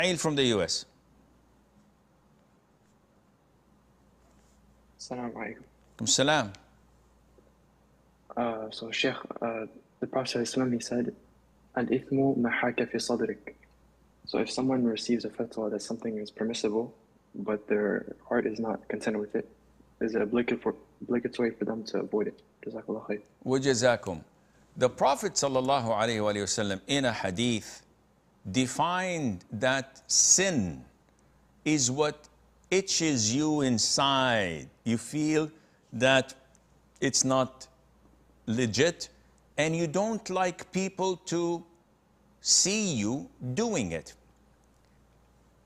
Ismail from the US. Assalamu alaikum. Salam. So Sheikh, the Prophet ﷺ said, Al-ithmu mahaka fi sadrik. So if someone receives a fatwa that something is permissible, but their heart is not content with it, is it obligatory for them to avoid it? Jazakallah khair. Wajazakum. The Prophet ﷺ in a hadith defined that sin is what itches you inside. You feel that it's not legit and you don't like people to see you doing it.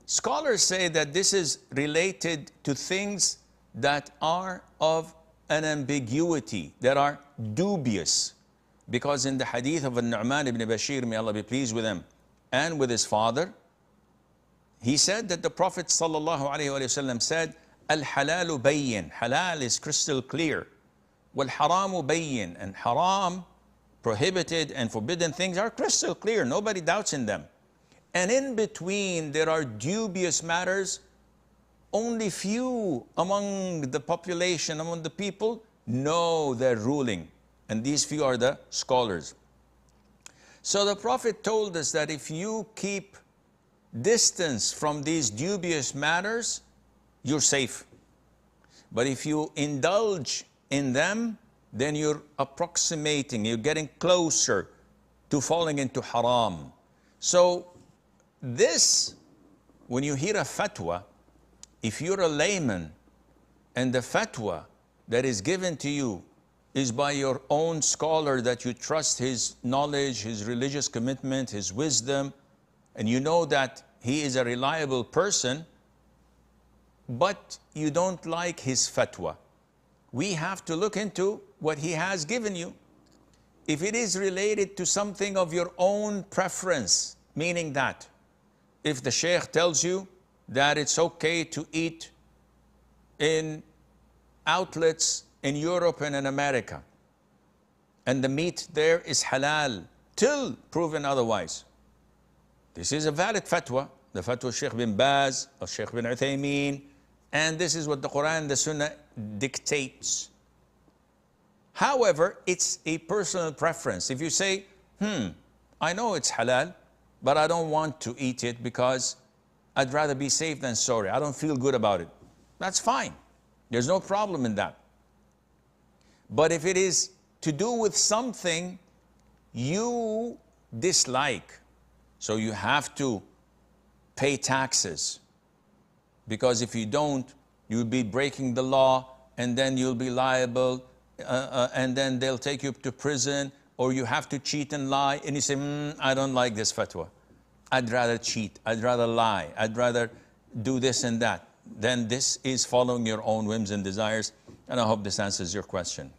Scholars say that this is related to things that are of an ambiguity, that are dubious. Because in the hadith of An-Nu'man ibn Bashir, may Allah be pleased with him, and with his father, he said that the Prophet ﷺ said, Al-halalu bayyin, halal is crystal clear. Wal-haramu bayyin, and haram, prohibited and forbidden things are crystal clear, nobody doubts in them. And in between there are dubious matters, only few among the population, among the people, know their ruling. And these few are the scholars. So the Prophet told us that if you keep distance from these dubious matters, you're safe. But if you indulge in them, then you're approximating, you're getting closer to falling into haram. So this, when you hear a fatwa, if you're a layman and the fatwa that is given to you is by your own scholar that you trust his knowledge, his religious commitment, his wisdom, and you know that he is a reliable person, but you don't like his fatwa, we have to look into what he has given you. If it is related to something of your own preference, meaning that if the sheikh tells you that it's okay to eat in outlets in Europe and in America, and the meat there is halal till proven otherwise, this is a valid fatwa, the fatwa of Sheikh bin Baz, of Sheikh bin Uthaymeen, and this is what the Quran and the Sunnah dictates. However, it's a personal preference. If you say, I know it's halal, but I don't want to eat it because I'd rather be safe than sorry. I don't feel good about it. That's fine. There's no problem in that. But if it is to do with something you dislike, so you have to pay taxes, because if you don't, you'll be breaking the law, and then you'll be liable, and then they'll take you to prison, or you have to cheat and lie, and you say, I don't like this fatwa. I'd rather cheat, I'd rather lie, I'd rather do this and that. Then this is following your own whims and desires, and I hope this answers your question.